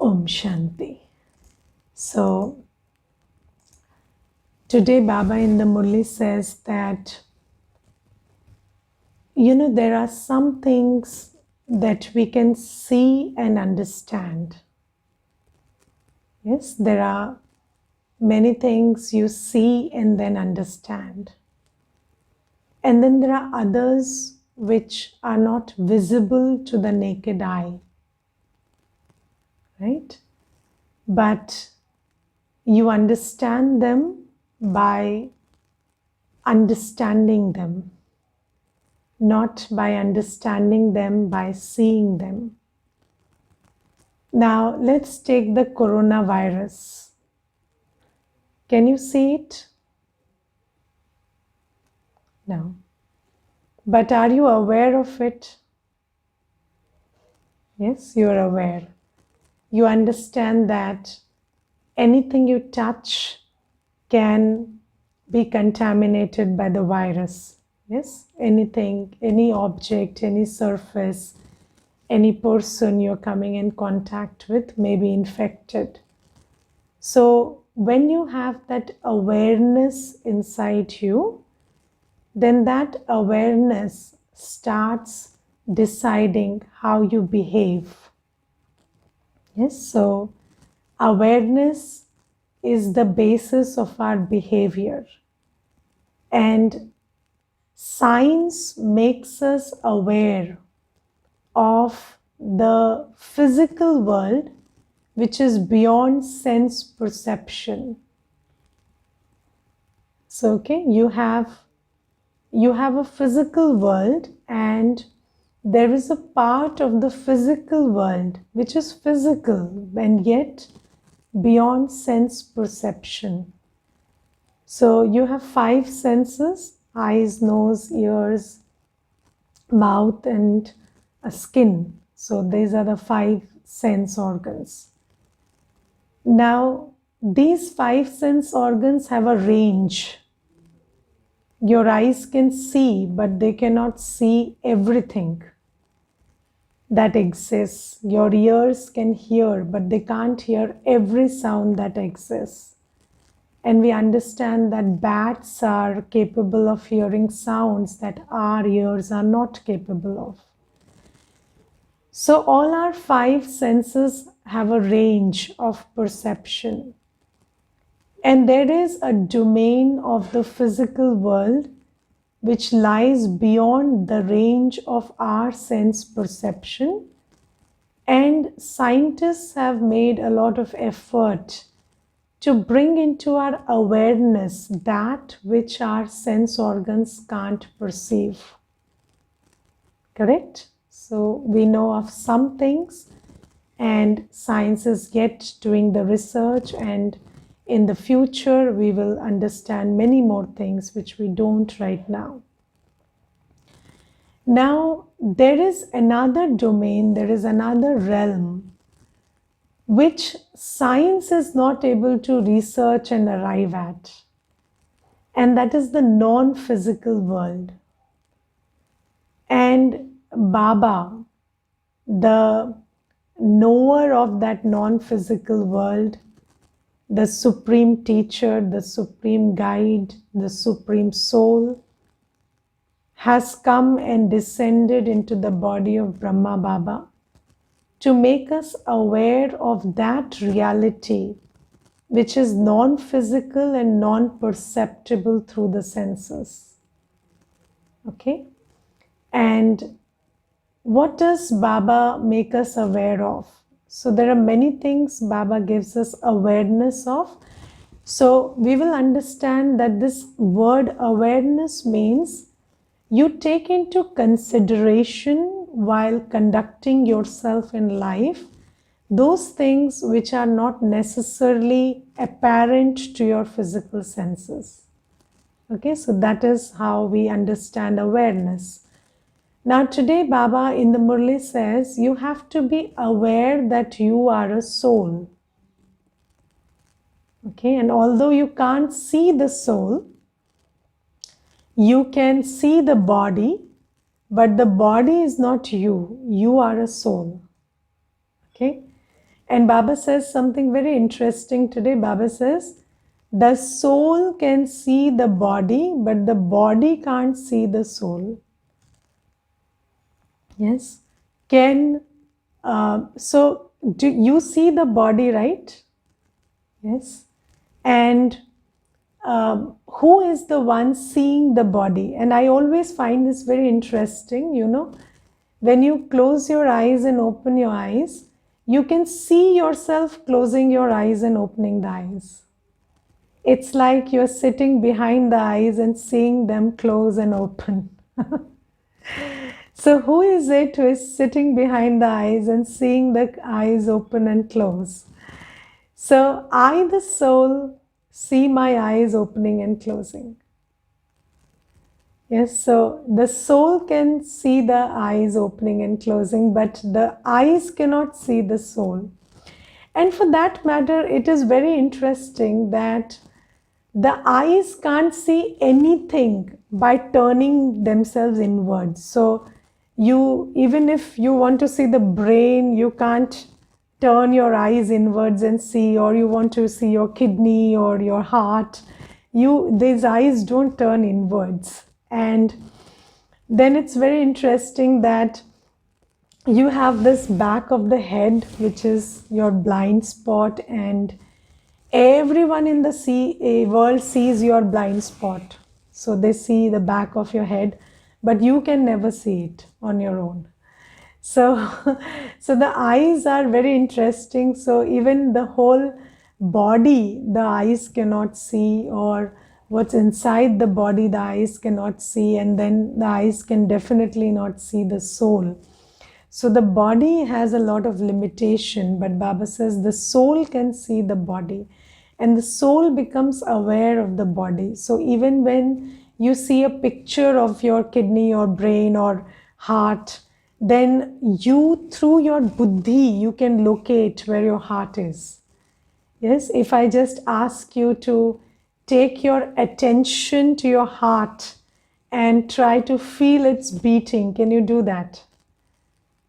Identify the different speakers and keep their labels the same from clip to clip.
Speaker 1: Om Shanti. So, today Baba in the Murli says that, there are some things that we can see and understand. Yes, there are many things you see and then understand. And then there are others which are not visible to the naked eye. Right? But you understand them by understanding them, not by understanding them by seeing them. Now, let's take the coronavirus. Can you see it? No. But are you aware of it? Yes, you are aware. You understand that anything you touch can be contaminated by the virus. Yes, anything, any object, any surface, any person you're coming in contact with may be infected. So when you have that awareness inside you, then that awareness starts deciding how you behave. Yes, so awareness is the basis of our behavior. And science makes us aware of the physical world which is beyond sense perception. So, okay, you have a physical world, and there is a part of the physical world which is physical and yet beyond sense perception. So you have 5 senses: eyes, nose, ears, mouth, and a skin. So these are the 5 sense organs. Now, these 5 sense organs have a range. Your eyes can see, but they cannot see everything that exists. Your ears can hear, but they can't hear every sound that exists. And we understand that bats are capable of hearing sounds that our ears are not capable of. So all our 5 senses have a range of perception. And there is a domain of the physical world which lies beyond the range of our sense perception. And scientists have made a lot of effort to bring into our awareness that which our sense organs can't perceive. Correct? So we know of some things, and science is yet doing the research, and in the future we will understand many more things which we don't right now. Now, there is another domain, there is another realm which science is not able to research and arrive at. And that is the non-physical world. And Baba, the knower of that non-physical world, the supreme teacher, the supreme guide, the supreme soul, has come and descended into the body of Brahma Baba to make us aware of that reality which is non-physical and non-perceptible through the senses. Okay? And what does Baba make us aware of? So there are many things Baba gives us awareness of. So we will understand that this word awareness means you take into consideration while conducting yourself in life those things which are not necessarily apparent to your physical senses. Okay, so that is how we understand awareness. Now today Baba in the Murli says you have to be aware that you are a soul. Okay, and although you can't see the soul, you can see the body, but the body is not you. You are a soul. Okay, And Baba says something very interesting today. Baba says, the soul can see the body, but the body can't see the soul. Yes. So do you see the body, right? Yes. And who is the one seeing the body? And I always find this very interesting, when you close your eyes and open your eyes, you can see yourself closing your eyes and opening the eyes. It's like you're sitting behind the eyes and seeing them close and open. So who is it who is sitting behind the eyes and seeing the eyes open and close? So I, the soul, see my eyes opening and closing. Yes, so the soul can see the eyes opening and closing, but the eyes cannot see the soul. And for that matter, it is very interesting that the eyes can't see anything by turning themselves inwards. So even if you want to see the brain, you can't turn your eyes inwards and see, or you want to see your kidney or your heart, these eyes don't turn inwards. And then it's very interesting that you have this back of the head, which is your blind spot, and everyone in the world sees your blind spot. So they see the back of your head, but you can never see it on your own. So, so the eyes are very interesting. So even the whole body, the eyes cannot see, or what's inside the body, the eyes cannot see, and then the eyes can definitely not see the soul. So the body has a lot of limitation, but Baba says the soul can see the body, and the soul becomes aware of the body. So even when you see a picture of your kidney or brain or heart, then you, through your buddhi, you can locate where your heart is. Yes, if I just ask you to take your attention to your heart and try to feel its beating, can you do that?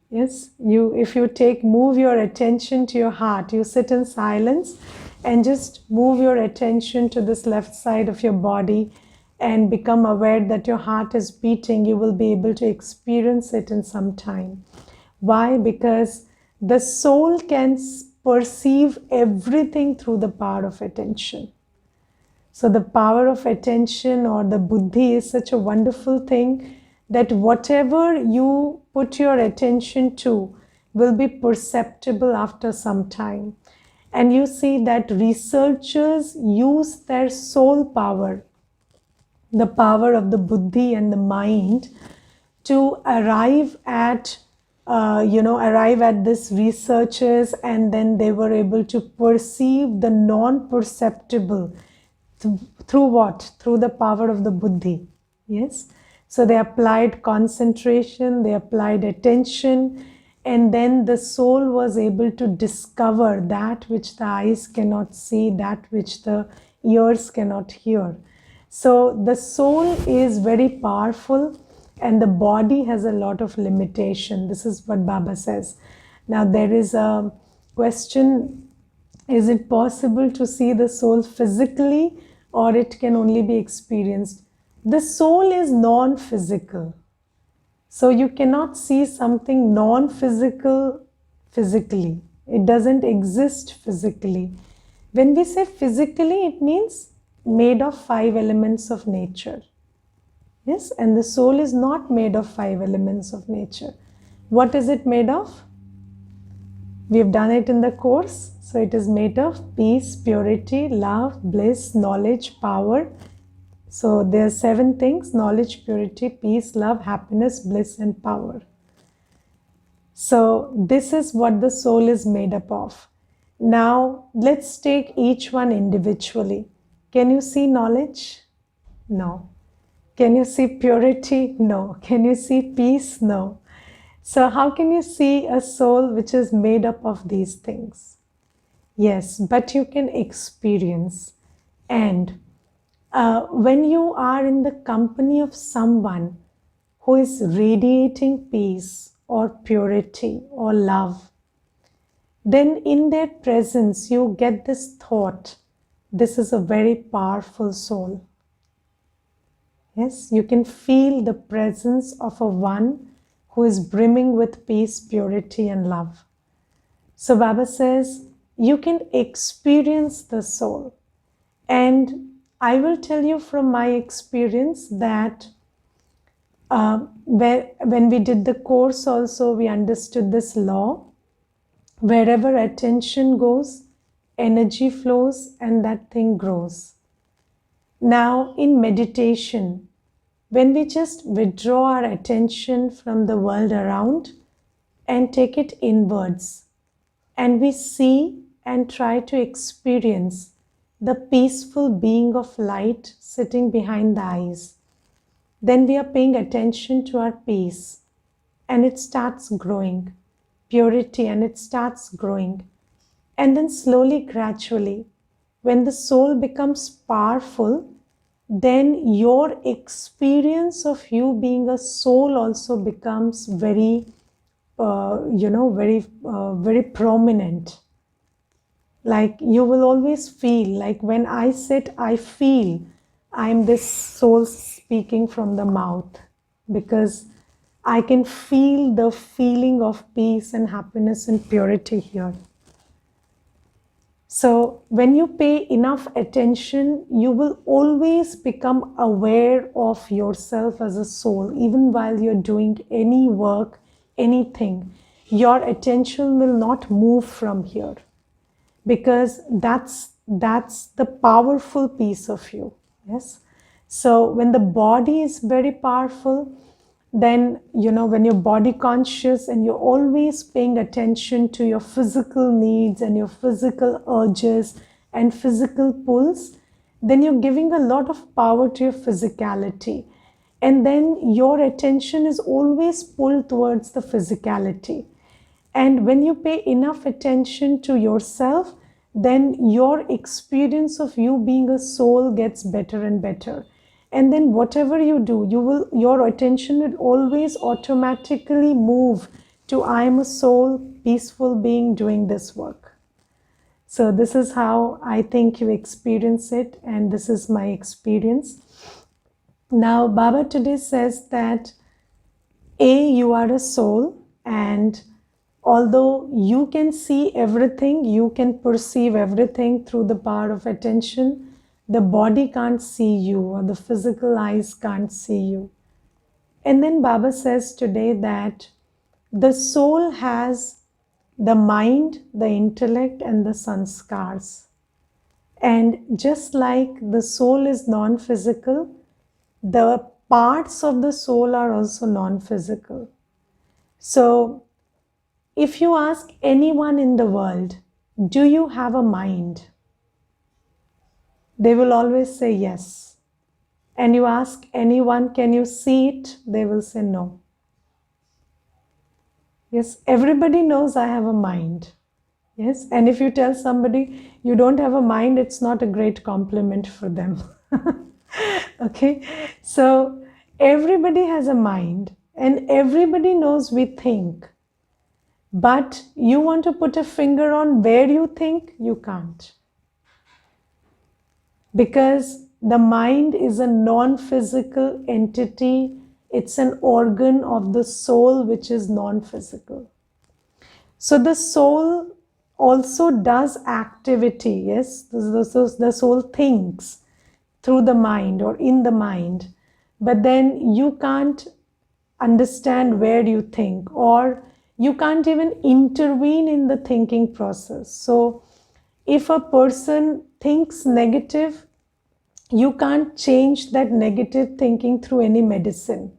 Speaker 1: Yes, if you move your attention to your heart, you sit in silence and just move your attention to this left side of your body and become aware that your heart is beating, you will be able to experience it in some time. Why? Because the soul can perceive everything through the power of attention. So the power of attention, or the buddhi, is such a wonderful thing that whatever you put your attention to will be perceptible after some time. And you see that researchers use their soul power, the power of the buddhi and the mind, to arrive at this researches, and then they were able to perceive the non-perceptible through what? Through the power of the buddhi. Yes. So they applied concentration, they applied attention, and then the soul was able to discover that which the eyes cannot see, that which the ears cannot hear. So the soul is very powerful, and the body has a lot of limitation. This is what Baba says. Now there is a question, is it possible to see the soul physically, or it can only be experienced? The soul is non-physical. So you cannot see something non-physical physically. It doesn't exist physically. When we say physically, it means made of 5 elements of nature. Yes, and the soul is not made of 5 elements of nature. What is it made of? We have done it in the course. So it is made of peace, purity, love, bliss, knowledge, power. So there are 7 things: knowledge, purity, peace, love, happiness, bliss, and power. So this is what the soul is made up of. Now let's take each one individually. Can you see knowledge? No. Can you see purity? No. Can you see peace? No. So how can you see a soul which is made up of these things? Yes, but you can experience. And when you are in the company of someone who is radiating peace or purity or love, then in their presence you get this thought, this is a very powerful soul. Yes, you can feel the presence of a one who is brimming with peace, purity, and love. So Baba says, you can experience the soul. And I will tell you from my experience that when we did the course also, we understood this law. Wherever attention goes, energy flows and that thing grows. Now in meditation, when we just withdraw our attention from the world around and take it inwards, and we see and try to experience the peaceful being of light sitting behind the eyes, then we are paying attention to our peace and it starts growing, purity, and it starts growing. And then slowly, gradually, when the soul becomes powerful, then your experience of you being a soul also becomes very, very prominent. Like you will always feel, like when I sit, I feel I'm this soul speaking from the mouth, because I can feel the feeling of peace and happiness and purity here. So when you pay enough attention, you will always become aware of yourself as a soul. Even while you're doing any work, anything, your attention will not move from here, because that's the powerful piece of you. Yes. So when the body is very powerful, then when you're body conscious and you're always paying attention to your physical needs and your physical urges and physical pulls, then you're giving a lot of power to your physicality, and then your attention is always pulled towards the physicality. And when you pay enough attention to yourself, then your experience of you being a soul gets better and better. And then whatever you do, your attention will always automatically move to, I am a soul, peaceful being doing this work. So this is how I think you experience it, and this is my experience. Now Baba today says that you are a soul, and although you can see everything, you can perceive everything through the power of attention, the body can't see you, or the physical eyes can't see you. And then Baba says today that the soul has the mind, the intellect, and the sanskars. And just like the soul is non-physical, the parts of the soul are also non-physical. So if you ask anyone in the world, do you have a mind? They will always say yes. And you ask anyone, can you see it? They will say no. Yes, everybody knows I have a mind. Yes, and if you tell somebody you don't have a mind, it's not a great compliment for them. Okay, so everybody has a mind and everybody knows we think. But you want to put a finger on where you think, you can't. Because the mind is a non-physical entity. It's an organ of the soul which is non-physical. So the soul also does activity, yes? The soul thinks through the mind or in the mind. But then you can't understand where you think, or you can't even intervene in the thinking process. So if a person thinks negative, you can't change that negative thinking through any medicine.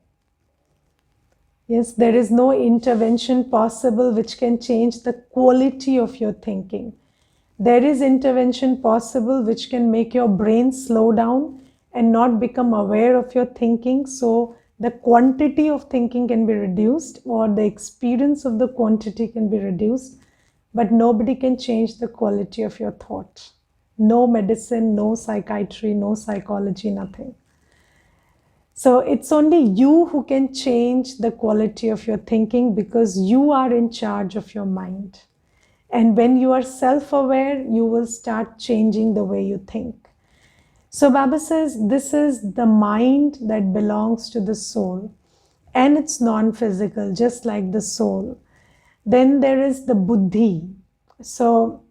Speaker 1: Yes, there is no intervention possible which can change the quality of your thinking. There is intervention possible which can make your brain slow down and not become aware of your thinking. So the quantity of thinking can be reduced, or the experience of the quantity can be reduced, but nobody can change the quality of your thought. No medicine, no psychiatry, no psychology, nothing. So it's only you who can change the quality of your thinking, because you are in charge of your mind. And when you are self-aware, you will start changing the way you think. So Baba says this is the mind that belongs to the soul, and it's non-physical, just like the soul. Then there is the buddhi. So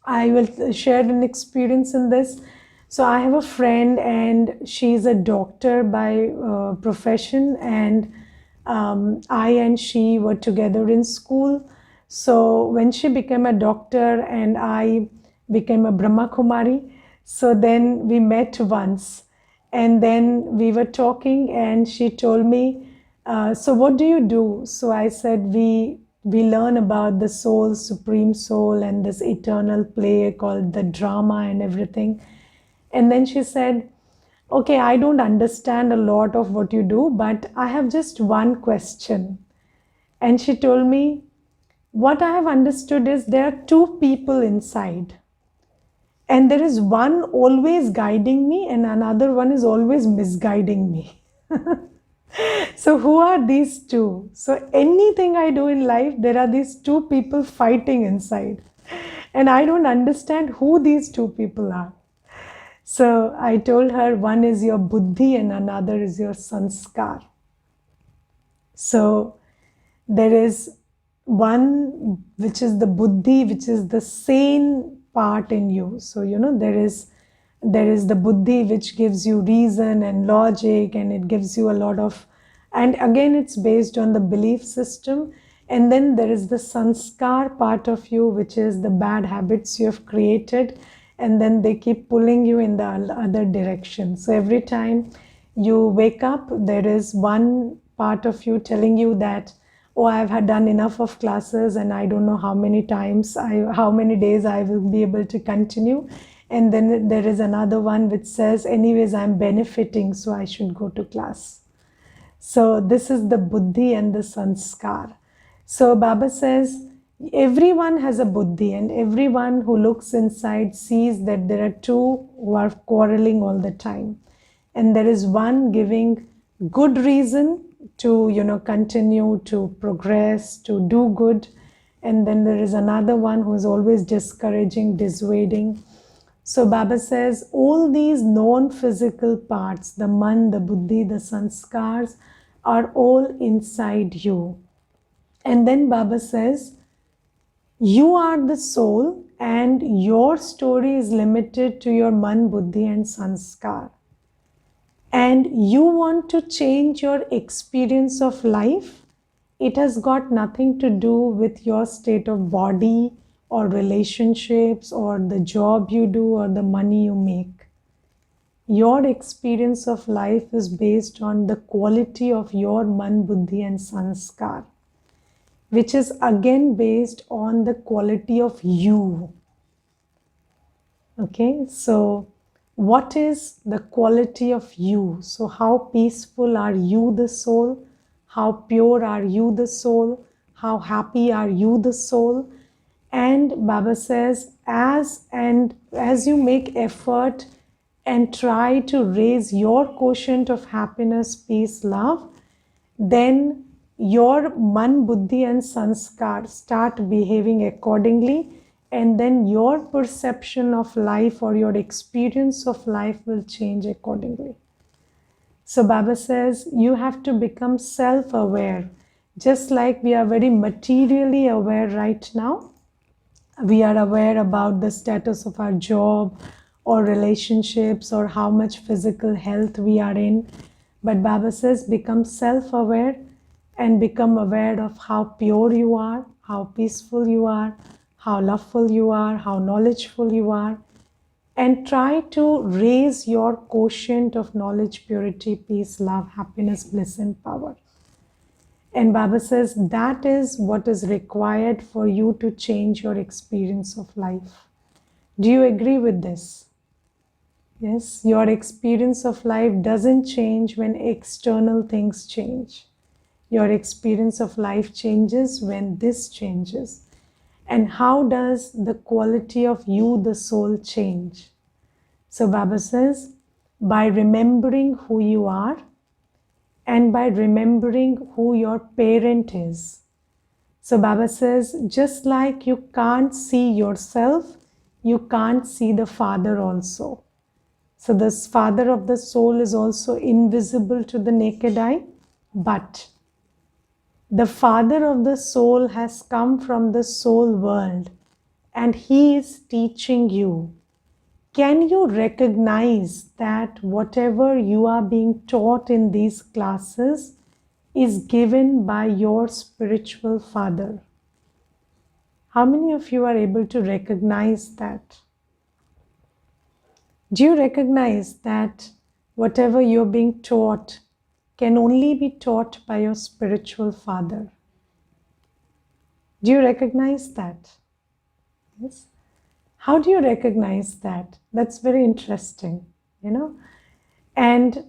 Speaker 1: I will share an experience in this. So I have a friend, and she's a doctor by profession, and I and she were together in school. So when she became a doctor and I became a Brahma Kumari, so then we met once, and then we were talking, and she told me, so what do you do? So I said, we learn about the soul, supreme soul, and this eternal play called the drama and everything. And then she said, okay, I don't understand a lot of what you do, but I have just one question. And she told me, what I have understood is there are two people inside, and there is one always guiding me and another one is always misguiding me. So who are these two? So anything I do in life, there are these two people fighting inside, and I don't understand who these two people are. So I told her, one is your buddhi and another is your sanskar. So there is one which is the buddhi, which is the sane part in you. So there is the buddhi which gives you reason and logic, and it gives you a lot of, and again it's based on the belief system. And then there is the sanskar part of you, which is the bad habits you have created, and then they keep pulling you in the other direction. So every time you wake up, there is one part of you telling you that, oh, I've had done enough of classes and I don't know how many days I will be able to continue. And then there is another one which says, anyways, I'm benefiting, so I should go to class. So this is the buddhi and the sanskar. So Baba says, everyone has a buddhi, and everyone who looks inside sees that there are two who are quarreling all the time. And there is one giving good reason to continue to progress, to do good, and then there is another one who is always discouraging, dissuading. So Baba says all these non-physical parts, the man, the buddhi, the sanskars, are all inside you. And then Baba says, you are the soul, and your story is limited to your man, buddhi, and sanskar. And you want to change your experience of life, it has got nothing to do with your state of body or relationships or the job you do or the money you make. Your experience of life is based on the quality of your man, buddhi, and sanskar, which is again based on the quality of you. Okay, so what is the quality of you? So how peaceful are you, the soul? How pure are you, the soul? How happy are you, the soul? And Baba says, as you make effort and try to raise your quotient of happiness, peace, love, then your man, buddhi, and sanskar start behaving accordingly, and then your perception of life or your experience of life will change accordingly. So Baba says you have to become self-aware. Just like we are very materially aware right now, we are aware about the status of our job or relationships or how much physical health we are in. But Baba says become self-aware and become aware of how pure you are, how peaceful you are, how loveful you are, how knowledgeful you are, and try to raise your quotient of knowledge, purity, peace, love, happiness, bliss, and power. And Baba says that is what is required for you to change your experience of life. Do you agree with this? Yes, your experience of life doesn't change when external things change. Your experience of life changes when this changes. And how does the quality of you, the soul, change? So Baba says, by remembering who you are and by remembering who your parent is. So Baba says, just like you can't see yourself, you can't see the Father also. So this Father of the soul is also invisible to the naked eye, but the Father of the soul has come from the soul world and he is teaching you. Can you recognize that whatever you are being taught in these classes is given by your spiritual father? How many of you are able to recognize that? Do you recognize that whatever you're being taught can only be taught by your spiritual father? Do you recognize that? Yes. How do you recognize that? That's very interesting, you know. And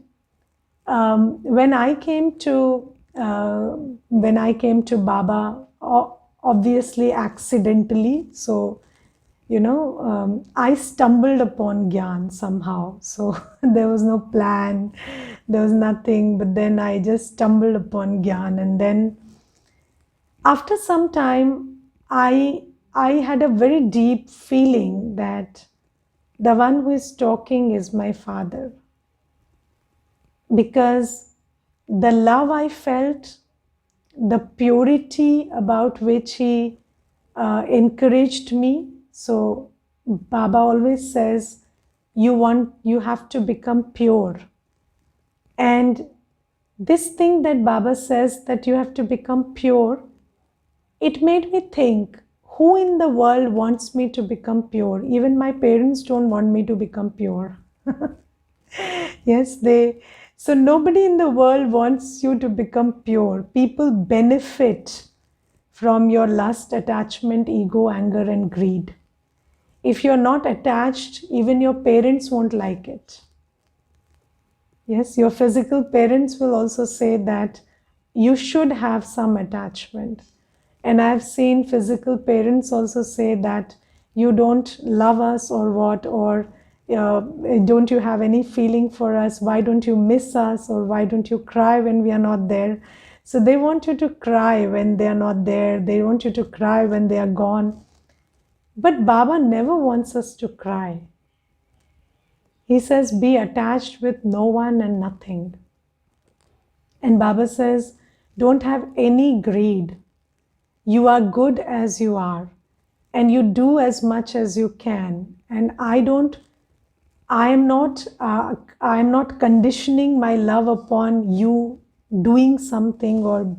Speaker 1: when I came to Baba, obviously accidentally, so I stumbled upon Gyan somehow. So there was no plan, there was nothing, but then I just stumbled upon Gyan, and then after some time, I had a very deep feeling that the one who is talking is my father, because the love I felt, the purity about which he encouraged me. So Baba always says, you have to become pure. And this thing that Baba says, that you have to become pure, it made me think, who in the world wants me to become pure? Even my parents don't want me to become pure. Yes, so nobody in the world wants you to become pure. People benefit from your lust, attachment, ego, anger, and greed. If you're not attached, even your parents won't like it. Yes, your physical parents will also say that you should have some attachment. And I've seen physical parents also say that you don't love us or what, or don't you have any feeling for us? Why don't you miss us? Or why don't you cry when we are not there? So they want you to cry when they are not there. They want you to cry when they are gone. But Baba never wants us to cry. He says, be attached with no one and nothing. And Baba says, don't have any greed. You are good as you are, and you do as much as you can. And I am not conditioning my love upon you doing something or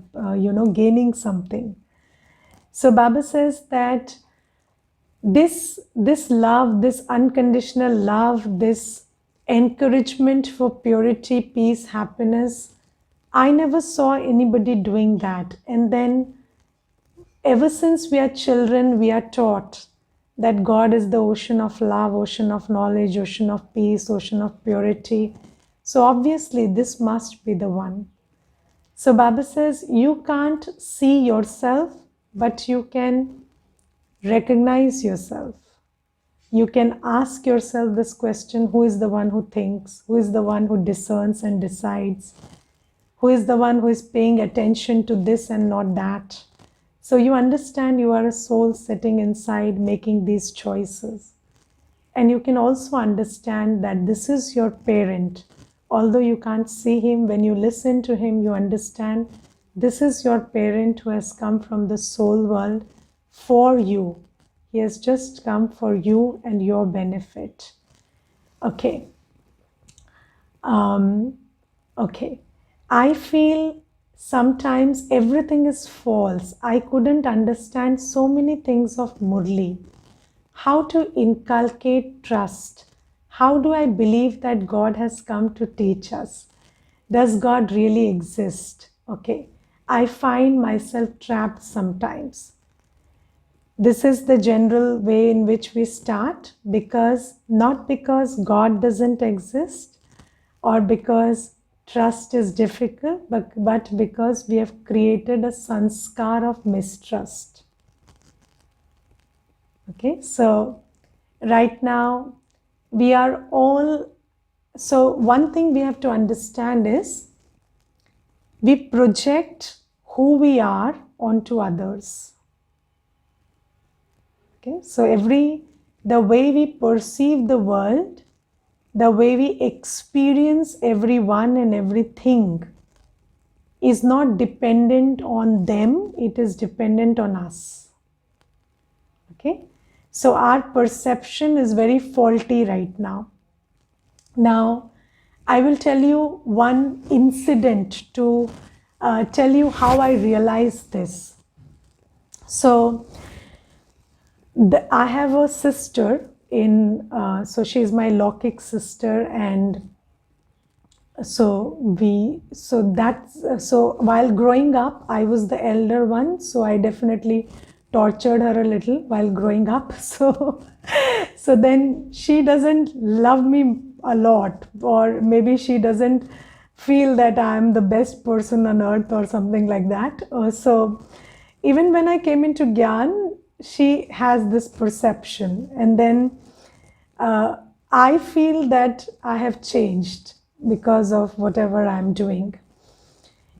Speaker 1: gaining something. So Baba says that this love, this unconditional love, this encouragement for purity, peace, happiness, I never saw anybody doing that. And then ever since we are children, we are taught that God is the ocean of love, ocean of knowledge, ocean of peace, ocean of purity. So obviously this must be the one. So Baba says, you can't see yourself, but you can recognize yourself. You can ask yourself this question, who is the one who thinks? Who is the one who discerns and decides? Who is the one who is paying attention to this and not that? So you understand you are a soul sitting inside making these choices. And you can also understand that this is your parent. Although you can't see him, when you listen to him, you understand this is your parent who has come from the soul world for you. He has just come for you and your benefit. Okay. Okay. I feel sometimes everything is false. I couldn't understand so many things of Murli. How to inculcate trust? How do I believe that God has come to teach us? Does God really exist? Okay. I find myself trapped sometimes. This is the general way in which we start, not because God doesn't exist or because trust is difficult, but because we have created a sanskar of mistrust. Okay, so right now we are all, so one thing we have to understand is we project who we are onto others. Okay, so the way we perceive the world, the way we experience everyone and everything is not dependent on them, it is dependent on us. Okay, so our perception is very faulty right now. Now, I will tell you one incident to tell you how I realized this. So, I have a sister so she's my Lokik sister, and so while growing up, I was the elder one, so I definitely tortured her a little while growing up. So then she doesn't love me a lot, or maybe she doesn't feel that I'm the best person on earth or something like that. So even when I came into Gyan, she has this perception, and then I feel that I have changed because of whatever I'm doing.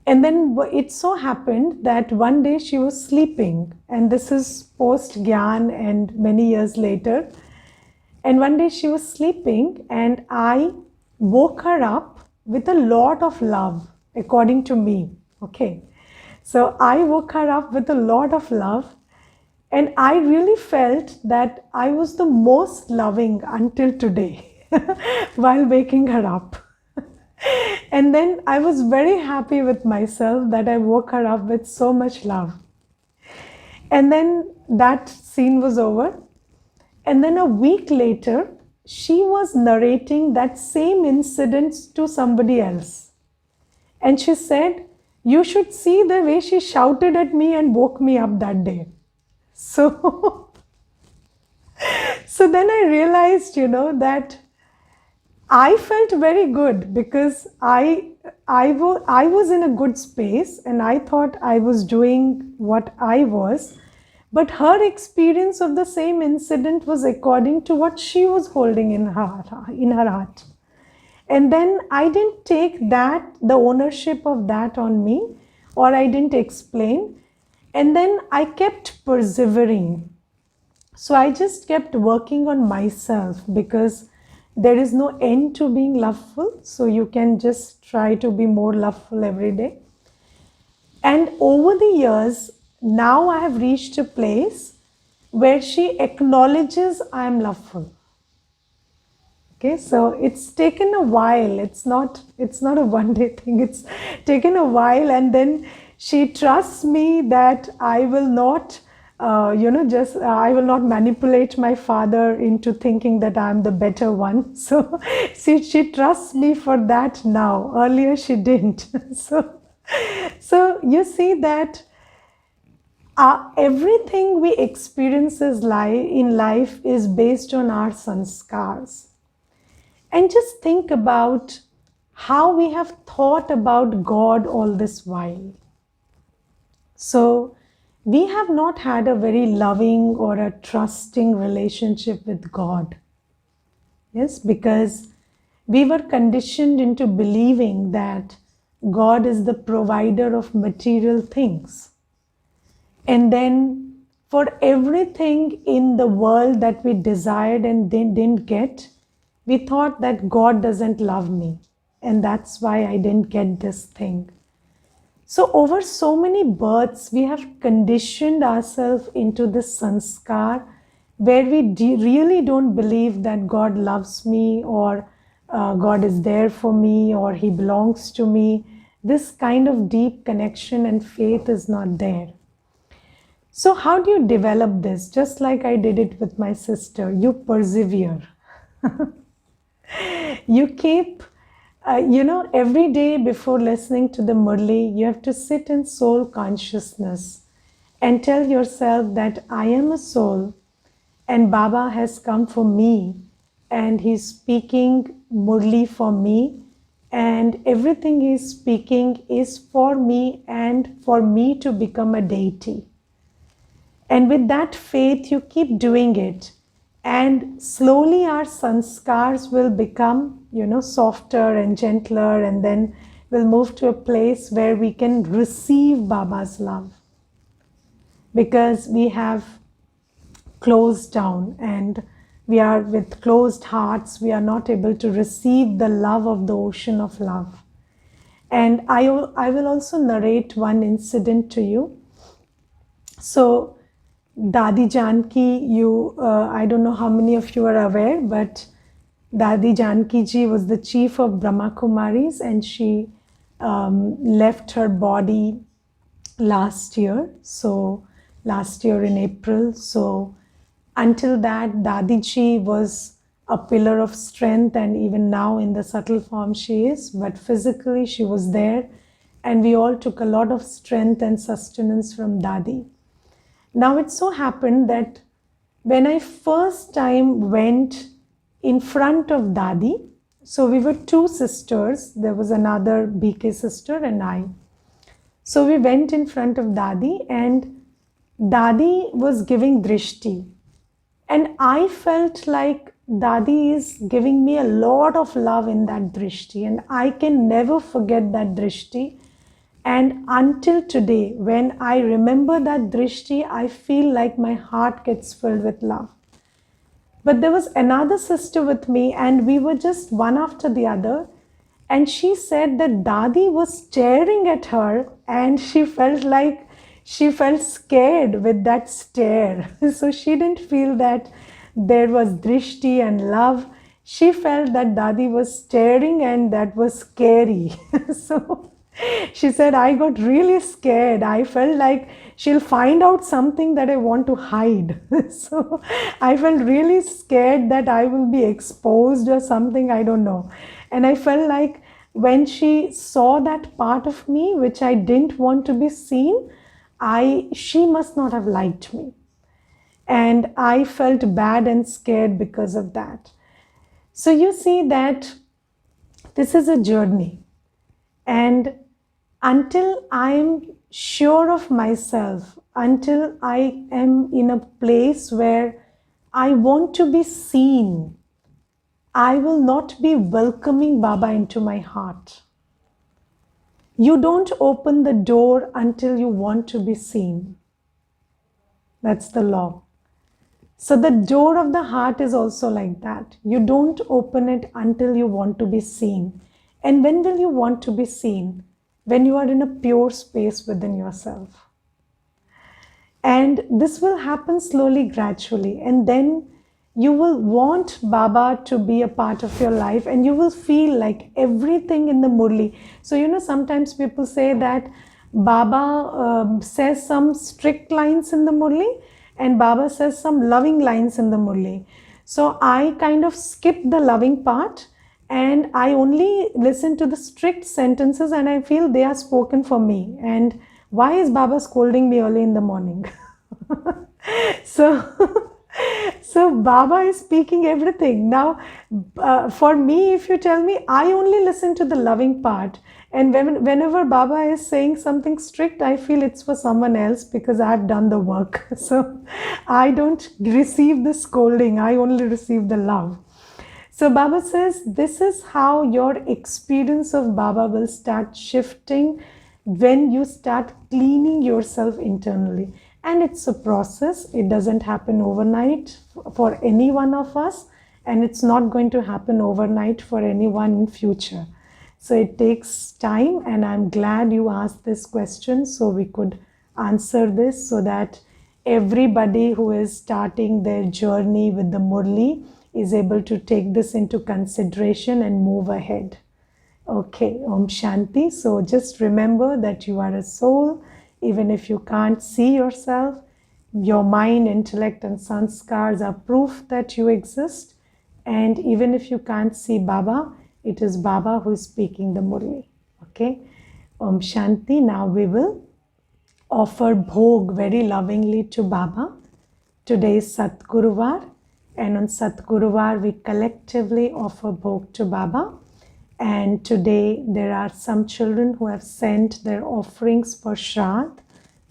Speaker 1: And then it so happened that one day she was sleeping, and this is post Gyan and many years later. And one day she was sleeping, and I woke her up with a lot of love, according to me. Okay, so I woke her up with a lot of love, and I really felt that I was the most loving until today while waking her up. And then I was very happy with myself that I woke her up with so much love. And then that scene was over. And then a week later, she was narrating that same incident to somebody else. And she said, "You should see the way she shouted at me and woke me up that day." So, so then I realized, that I felt very good because I was in a good space, and I thought I was doing what I was. But her experience of the same incident was according to what she was holding in her heart. And then I didn't take the ownership of that on me, or I didn't explain. And then I kept persevering. So I just kept working on myself, because there is no end to being loveful. So you can just try to be more loveful every day. And over the years, now I have reached a place where she acknowledges I am loveful. Okay, so it's taken a while. It's not a one-day thing. It's taken a while, and then she trusts me that I will not, I will not manipulate my father into thinking that I'm the better one. So she trusts me for that now. Earlier she didn't. So you see that everything we experience in life is based on our sanskars. And just think about how we have thought about God all this while. So we have not had a very loving or a trusting relationship with God. Yes, because we were conditioned into believing that God is the provider of material things. And then for everything in the world that we desired and didn't get, we thought that God doesn't love me, and that's why I didn't get this thing. So over so many births, we have conditioned ourselves into this sanskar where we really don't believe that God loves me, or God is there for me, or He belongs to me. This kind of deep connection and faith is not there. So how do you develop this? Just like I did it with my sister, you persevere. You keep, every day before listening to the Murli, you have to sit in soul consciousness and tell yourself that I am a soul and Baba has come for me, and He's speaking Murli for me, and everything He's speaking is for me and for me to become a deity. And with that faith, you keep doing it. And slowly our sanskars will become, softer and gentler, and then will move to a place where we can receive Baba's love, because we have closed down and we are with closed hearts. We are not able to receive the love of the ocean of love. And I will also narrate one incident to you. So Dadi Janki, I don't know how many of you are aware, but Dadi Janki ji was the chief of Brahma Kumaris, and she left her body last year. So last year in April. So until that, Dadi ji was a pillar of strength, and even now in the subtle form she is, but physically she was there, and we all took a lot of strength and sustenance from Dadi. Now it so happened that when I first time went in front of Dadi, so we were two sisters, there was another BK sister and I. So we went in front of Dadi, and Dadi was giving drishti. And I felt like Dadi is giving me a lot of love in that drishti, and I can never forget that drishti. And until today, when I remember that drishti, I feel like my heart gets filled with love. But there was another sister with me, and we were just one after the other. And she said that Dadi was staring at her, and she felt scared with that stare. So she didn't feel that there was drishti and love. She felt that Dadi was staring, and that was scary. So she said, I got really scared. I felt like she'll find out something that I want to hide. So I felt really scared that I will be exposed or something, I don't know. And I felt like when she saw that part of me, which I didn't want to be seen, she must not have liked me. And I felt bad and scared because of that. So you see that this is a journey. And until I am sure of myself, until I am in a place where I want to be seen, I will not be welcoming Baba into my heart. You don't open the door until you want to be seen. That's the law. So the door of the heart is also like that. You don't open it until you want to be seen. And when will you want to be seen? When you are in a pure space within yourself. And this will happen slowly, gradually. And then you will want Baba to be a part of your life, and you will feel like everything in the Murli. So, sometimes people say that Baba says some strict lines in the Murli, and Baba says some loving lines in the Murli. So I kind of skip the loving part, and I only listen to the strict sentences, and I feel they are spoken for me. And why is Baba scolding me early in the morning? So Baba is speaking everything. Now, for me, if you tell me, I only listen to the loving part. And whenever Baba is saying something strict, I feel it's for someone else because I've done the work. So I don't receive the scolding. I only receive the love. So Baba says, this is how your experience of Baba will start shifting when you start cleaning yourself internally. And it's a process. It doesn't happen overnight for any one of us, and it's not going to happen overnight for anyone in future. So it takes time, and I'm glad you asked this question so we could answer this, so that everybody who is starting their journey with the Murli is able to take this into consideration and move ahead. Okay, Om Shanti. So just remember that you are a soul. Even if you can't see yourself, your mind, intellect and sanskars are proof that you exist. And even if you can't see Baba, it is Baba who is speaking the Murli. Okay, Om Shanti. Now we will offer bhog very lovingly to Baba. Today is Satguruvar, and on Satguruvar we collectively offer bhog to Baba. And today there are some children who have sent their offerings for Shraddh,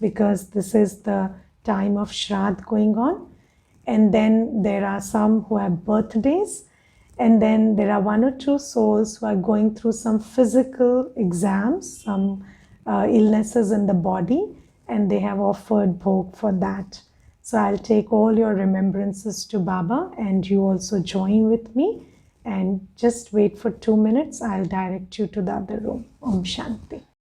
Speaker 1: because this is the time of Shraddh going on. And then there are some who have birthdays. And then there are one or two souls who are going through some physical exams, some illnesses in the body, and they have offered bhog for that. So I'll take all your remembrances to Baba, and you also join with me. And just wait for 2 minutes. I'll direct you to the other room. Om Shanti.